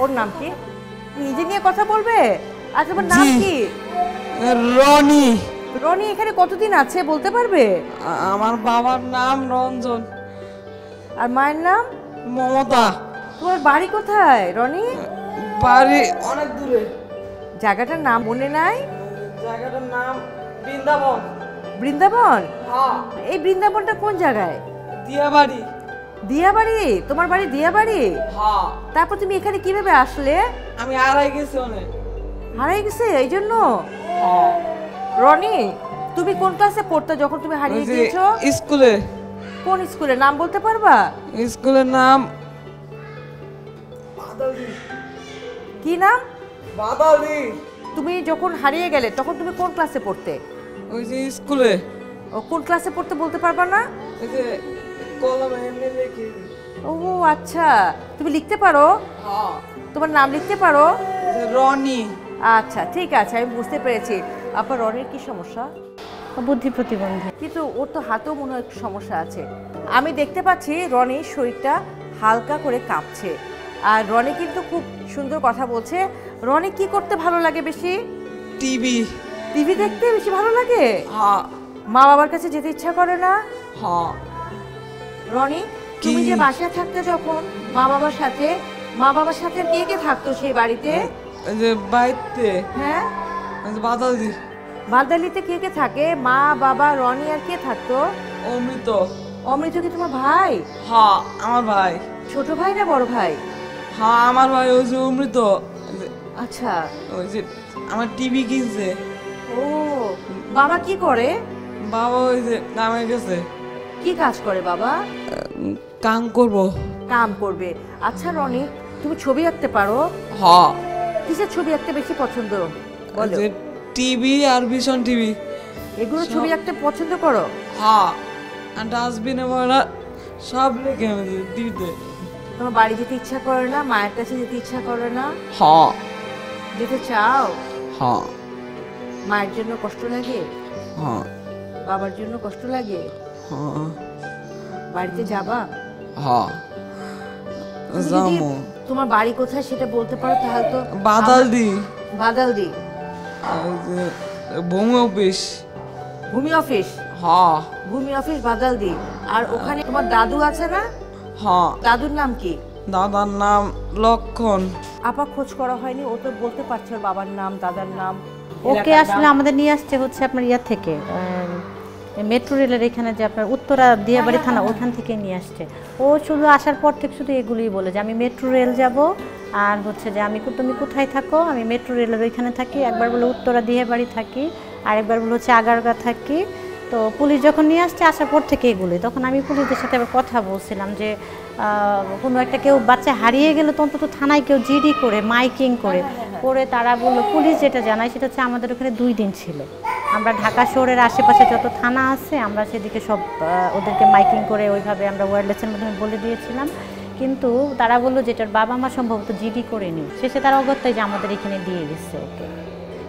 ওর নাম কি? নিজে নিয়ে কথা বলবে? আচ্ছা, তোমার নাম কি? রনি। রনি এখানে কতদিন আছে বলতে পারবে? আমার বাবার নাম রঞ্জন। আর মায়ের নাম? মমতা। তোমার বাড়ি কোথায় রনি? বাড়ি অনেক দূরে। জায়গাটার নাম মনে নাই? জায়গাটার নাম বৃন্দাবন। বৃন্দাবন? হ্যাঁ। এই বৃন্দাবনটা কোন জায়গায়? দিয়াবাড়ি। দিয়াবাড়ি? তোমার বাড়ি দিয়াবাড়ি? হ্যাঁ। তারপর তুমি এখানে কিভাবে আসলে? আমি হারাই গেছি অনেক। হারিয়ে গেছে এই জন্য? হ্যাঁ। রনি, তুমি কোন ক্লাসে পড়তে যখন তুমি হারিয়ে গিয়েছো? স্কুলে। কোন স্কুলে, নাম বলতে পারবা? স্কুলের নাম কি নাম? বাদালি। তুমি যখন হারিয়ে গেলে তখন তুমি কোন ক্লাসে পড়তে? ওই যে স্কুলে। ও কোন ক্লাসে পড়তে বলতে পারবা না? ওই যে কলমে এমনি লিখি। ও আচ্ছা, তুমি লিখতে পারো? হ্যাঁ। তোমার নাম লিখতে পারো? রনি। আচ্ছা ঠিক আছে, আমি বুঝতে পেরেছি। আপনার রনির কি সমস্যা? বুদ্ধি প্রতিবন্ধী। কিন্তু ওর তো হাতেও মনে হয় একটু সমস্যা আছে। আমি দেখতে পাচ্ছি রনির শরীরটা হালকা করে কাঁপছে। আর রনি কিন্তু খুব সুন্দর কথা বলছে। রনি কি করতে ভালো লাগে বেশি? টিভি। টিভি দেখতে বেশি ভালো লাগে? হ্যাঁ। মা বাবার কাছে যেতে ইচ্ছা করে না? হ্যাঁ। রনি, তুমি যে বাসায় থাকতে যখন মা বাবার সাথে কে কে থাকতো সেই বাড়িতে? ওই যে বাইতে। হ্যাঁ, ওই যে বাদালি। বালদালিতে কে কে থাকে? মা বাবা রনি আর কে থাকতো? অমৃত। অমৃত কি তোমার ভাই? হ্যাঁ আমার ভাই। ছোট ভাই না বড় ভাই? হ্যাঁ আমার ভাই ওই যে অমৃত। আচ্ছা। ওই যে আমার টিভি কিনছে। ও, বাবা কি করে? বাবা ওই যে কামে গেছে। কি কাজ করে বাবা? কাম করবো। কাম করবে। আচ্ছা রনি, তুমি ছবি আঁকতে পারো? হ্যাঁ। কিসের ছবি আঁকতে বেশি পছন্দ বলো? যে টিভি আর ভীষণ টিভি। এগুলো ছবি আঁকতে পছন্দ করো? হ্যাঁ। আর ডাস্টবিনে বলা সব লেখে আমি টিভিতে। তোমার বাড়ি যেতে ইচ্ছা করে না? মায়ের কাছে যেতে ইচ্ছা করে না? হ্যাঁ। যেতে চাও? হ্যাঁ। মায়ের জন্য কষ্ট লাগে? হ্যাঁ। বাবার জন্য কষ্ট লাগে? হ্যাঁ। বাড়িতে যাবা? হ্যাঁ। তুমি যদি যাবো। তোমার বাড়ি কোথায় সেটা বলতে পারো তাহলে তো। বাদালদি। বাদালদি? ওই যে ভূমি অফিস। ভূমি অফিস? হ্যাঁ। ভূমি অফিস বাদালদি। আর ওখানে তোমার দাদু আছে না? হ্যাঁ। দাদুর নাম কি? দাদার নাম লক্ষণ। আপা খোঁজ করা হয়নি? ও তো বলতে পারছে ওর বাবার নাম, দাদার নাম। ওকে আসলে আমাদের নিয়ে আসছে হচ্ছে আপনার ইয়া থেকে, মেট্রো রেলের এখানে যে আপনার উত্তরা দিয়াবাড়ি থানা, ওখান থেকে নিয়ে আসছে। ও শুধু আসার পর থেকে শুধু এগুলিই বলে যে আমি মেট্রো রেল যাব, আর হচ্ছে যে তুমি কোথায় থাকো? আমি মেট্রো রেলের ওইখানে থাকি। একবার বলে উত্তরা দিয়াবাড়ি থাকি, আর একবার বলে হচ্ছে আগারগা থাকি। তো পুলিশ যখন নিয়ে আসছে আসার পর থেকে এগুলি, তখন আমি পুলিশদের সাথে আবার কথা বলছিলাম যে কোনো একটা কেউ বাচ্চা হারিয়ে গেলে তো অন্তত থানায় কেউ জিডি করে মাইকিং করে তারা বললো, পুলিশ যেটা জানায় সেটা হচ্ছে আমাদের ওখানে 2 দিন ছিল। আমরা ঢাকা শহরের আশেপাশে যত থানা আছে আমরা সেদিকে সব ওদেরকে মাইকিং করে ওইভাবে আমরা ওয়্যারলেসের মাধ্যমে বলে দিয়েছিলাম। কিন্তু তারা বললো যেটার বাবা মা সম্ভবত জিডি করেনি, শেষে তারা অগত্যায় যে আমাদের এখানে দিয়ে গেছে ওকে।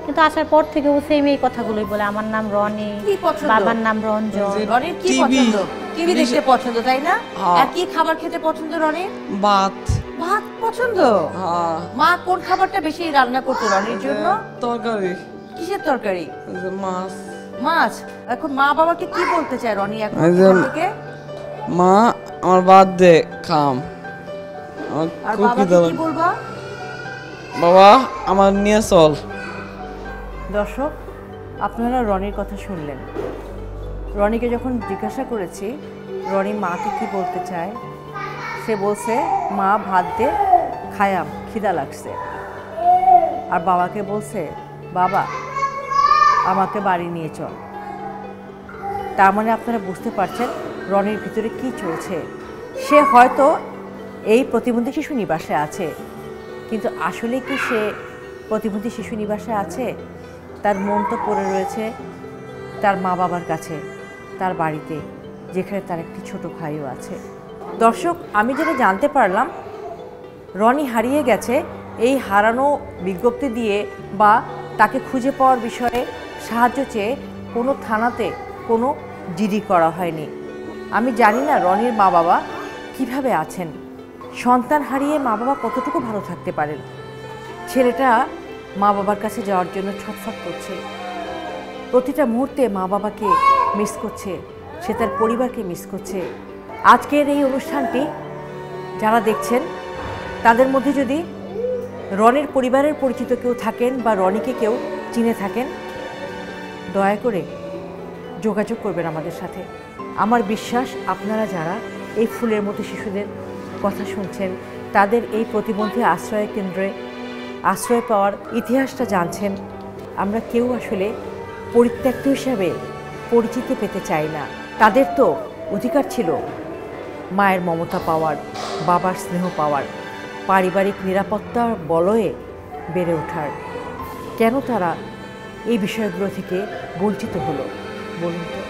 কিন্তু আসার পর থেকে ও সেম এই কথাগুলোই বলে, আমার নাম রনি, বাবার নাম রঞ্জন। রনির কি পছন্দ? টিভি দেখতে পছন্দ, তাই না? আর কি খাবার খেতে পছন্দ রনির? ভাত। ভাত পছন্দ? হ্যাঁ। মা কোন খাবারটা বেশি রান্না করতো রনির জন্য? তরকারি। কিসের তরকারি? মাছ। মাছ। এখন মা বাবাকে কি বলতে চায় রনি এখন থেকে? মা আমার ভাত দে খাম। আর বাবাকে কি বলবা? বাবা আমার নিয়ে চল। দর্শক, আপনারা রনির কথা শুনলেন। রনিকে যখন জিজ্ঞাসা করেছি রনি মাকে কি বলতে চায়, সে বলছে মা ভাত দে খায়াম, খিদা লাগছে। আর বাবাকে বলছে বাবা আমাকে বাড়ি নিয়ে চল। তার মানে আপনারা বুঝতে পারছেন রনির ভিতরে কি চলছে। সে হয়তো এই প্রতিবন্ধী শিশু নিবাসে আছে, কিন্তু আসলে কি সে প্রতিবন্ধী শিশু নিবাসে আছে? তার মন তো পড়ে রয়েছে তার মা বাবার কাছে, তার বাড়িতে, যেখানে তার একটি ছোট ভাইও আছে। দর্শক, আমি যেটা জানতে পারলাম রনি হারিয়ে গেছে এই হারানো বিজ্ঞপ্তি দিয়ে বা তাকে খুঁজে পাওয়ার বিষয়ে সাহায্য চেয়ে কোনো থানাতে কোনো জিডি করা হয়নি। আমি জানি না রনির মা বাবা কিভাবে আছেন। সন্তান হারিয়ে মা বাবা কতটুকু ভালো থাকতে পারেন। ছেলেটা মা বাবার কাছে যাওয়ার জন্য ছটফট করছে, প্রতিটা মুহূর্তে মা বাবাকে মিস করছে, সে তার পরিবারকে মিস করছে। আজকের এই অনুষ্ঠানটি যারা দেখছেন তাদের মধ্যে যদি রনির পরিবারের পরিচিত কেউ থাকেন বা রনিকে কেউ চিনে থাকেন, দয়া করে যোগাযোগ করবেন আমাদের সাথে। আমার বিশ্বাস আপনারা যারা এই ফুলের মতো শিশুদের কথা শুনছেন, তাদের এই প্রতিবন্ধী আশ্রয় কেন্দ্রে আশ্রয় পাওয়ার ইতিহাসটা জানছেন, আমরা কেউ আসলে পরিত্যক্ত হিসাবে পরিচিতি পেতে চাই না। তাদের তো অধিকার ছিল মায়ের মমতা পাওয়ার, বাবার স্নেহ পাওয়ার, পারিবারিক নিরাপত্তার বলয়ে বেড়ে ওঠার। কেন তারা এই বিষয়গুলো থেকে বঞ্চিত হলো বলুন তো?